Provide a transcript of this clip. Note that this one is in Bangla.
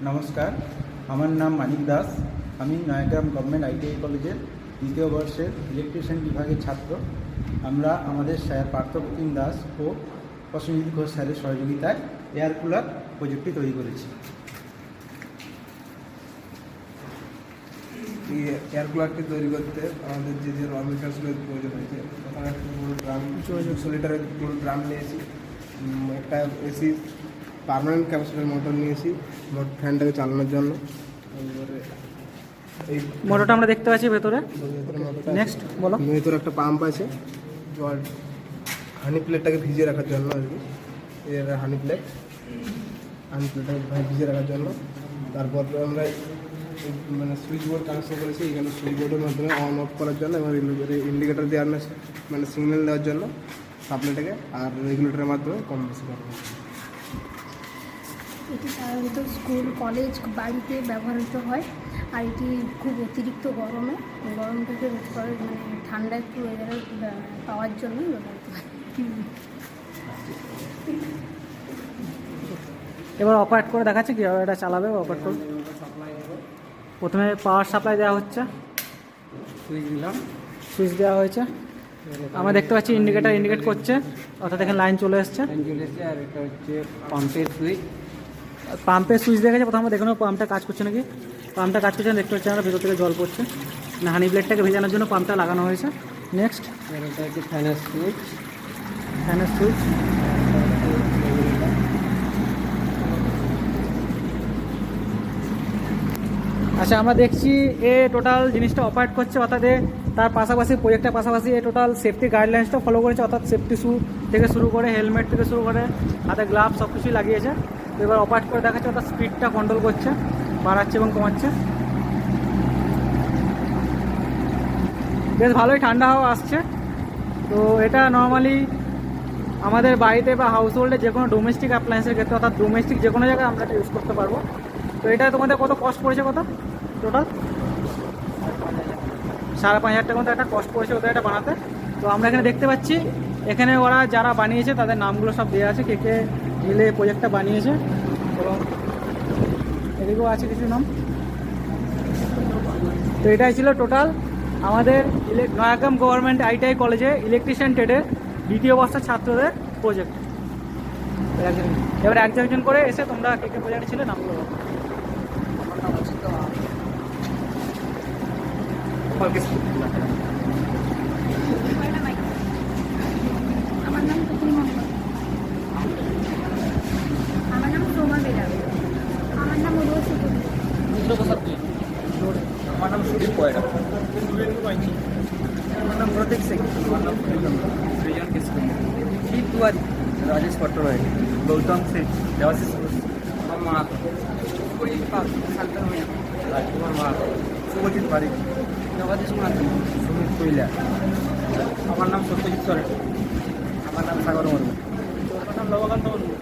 নমস্কার, আমার নাম মানিক দাস। আমি নয়াগ্রাম গভর্নমেন্ট আইটিআই কলেজের দ্বিতীয় বর্ষের ইলেকট্রিশিয়ান বিভাগের ছাত্র। আমরা আমাদের স্যার পার্থপ্রতিম দাস ও প্রসেনজিৎ ঘোষ স্যারের সহযোগিতায় এয়ার কুলার প্রজেক্টটি তৈরি করেছি। এই এয়ার কুলারটি তৈরি করতে আমাদের যে র মেটেরিয়ালসগুলোর প্রয়োজন হয়েছে, প্রথমে একটা পুরো ড্রাম 200 লিটারের পুরো ড্রাম নিয়েছি, একটা এসি পার্মানেন্ট ক্যাপাসিটার মোটর নিয়েছি ফ্যানটাকে চালানোর জন্য। এই মোটরটা আমরা দেখতে পাচ্ছি ভেতরে। নেক্সট বলো। ভেতরে একটা পাম্প আছে, জল হানি প্লেটটাকে ভিজিয়ে রাখার জন্য আর কি। এর হানি প্লেটটাকে ভিজিয়ে রাখার জন্য। তারপর আমরা মানে সুইচ বোর্ড কানেকশন করেছি, এখানে সুইচ বোর্ডের মাধ্যমে অন অফ করার জন্য এবং ইন্ডিকেটার দেওয়ার মানে সিগন্যাল দেওয়ার জন্য সাপ্লাইটাকে, আর রেগুলেটরের মাধ্যমে কম বেশি করা হয়। এটি সাধারণত স্কুল, কলেজ, বাড়িতে ব্যবহৃত হয়। আর এটি খুব অতিরিক্ত গরম থেকে রোধ করে, মানে ঠান্ডা একটু ওয়েদারে পাওয়ার জন্যই ব্যবহৃত হয়। এবার অপারেট করে দেখাচ্ছে কীভাবে এটা চালাবে। অপারেট করে প্রথমে পাওয়ার সাপ্লাই দেওয়া হচ্ছে, সুইচ দেওয়া হয়েছে। আমরা দেখতে পাচ্ছি ইন্ডিকেটার ইন্ডিকেট করছে, অর্থাৎ এখানে লাইন চলে এসছে। আর এটা হচ্ছে পাম্পের সুইচ। পাম্পের সুইচ দেখেছে, প্রথমে আমরা দেখে নেবো পাম্পটা কাজ করছে নাকি। পাম্পটা কাজ করছে না, দেখতে পাচ্ছি আমরা ভেতর থেকে জল পড়ছে না। হানি ব্লেডটাকে ভেজানোর জন্য পাম্পটা লাগানো হয়েছে। নেক্সট আর এটা হচ্ছে ফ্যানের সুইচ। ফ্যানের সুইচ। আচ্ছা, আমরা দেখছি এ টোটাল জিনিসটা অপারেট করছে, অর্থাৎ তার পাশাপাশি প্রজেক্টের পাশাপাশি এ টোটাল সেফটি গাইডলাইন্সটা ফলো করেছে, অর্থাৎ সেফটি শ্যু থেকে শুরু করে হেলমেট থেকে শুরু করে হাতে গ্লাভস সব কিছুই লাগিয়েছে। তো এবার অপারেট করে দেখাচ্ছে, অর্থাৎ স্পিডটা কন্ট্রোল করছে, বাড়াচ্ছে এবং কমাচ্ছে। বেশ ভালোই ঠান্ডা হাওয়া আসছে। তো এটা নর্মালি আমাদের বাড়িতে বা হাউস হোল্ডে যে কোনো ডোমেস্টিক অ্যাপ্লায়েন্সের ক্ষেত্রে, অর্থাৎ ডোমেস্টিক যে কোনো জায়গায় আমরা এটা ইউজ করতে পারবো। তো এটা তোমাদের কত কস্ট পড়েছে, কত টোটাল? 5,500 টাকা মতো একটা কস্ট পড়েছে ওদের এটা বানাতে। তো আমরা এখানে দেখতে পাচ্ছি, এখানে ওরা যারা বানিয়েছে তাদের নামগুলো সব দেওয়া আছে, কে কে মিলে প্রজেক্টটা বানিয়েছে। এবং এদিকেও আছে কিছু নাম। তো এটাই ছিল টোটাল আমাদের নয়াগ্রাম গভর্নমেন্ট আইটিআই কলেজে ইলেকট্রিশিয়ান ট্রেডের দ্বিতীয় বর্ষের ছাত্রদের প্রজেক্ট। এবার একজন করে এসে তোমরা কে কে প্রজেক্ট ছিল নামগুলো বলো। আমার নাম টুকুল মোহাম্মদ। আমার নাম সোমা বেরা। আমার নাম উর্বশী টুডু। আমার নাম সুদীপ কয়রা। আমার নাম প্রতীক সিং। আমার নাম সৃজন কিসকু। শীত দুয়ারি। রাজেশ পট্টনায়ক। গৌতম সিং। দেবাশিস ঘোষ। আমার মাহাতো। সুপরিজিৎ পাল। শান্তনু মিয়া। রাজকুমার মাহাতো। শুভজিৎ বারিক। জগদীশ মাহাতো। সুমিত কৈলা। আমার নাম সত্যজিৎ সরেন। আমার নাম সাগর মুর্মু। আমার নাম লবকান্ত মুর্মু।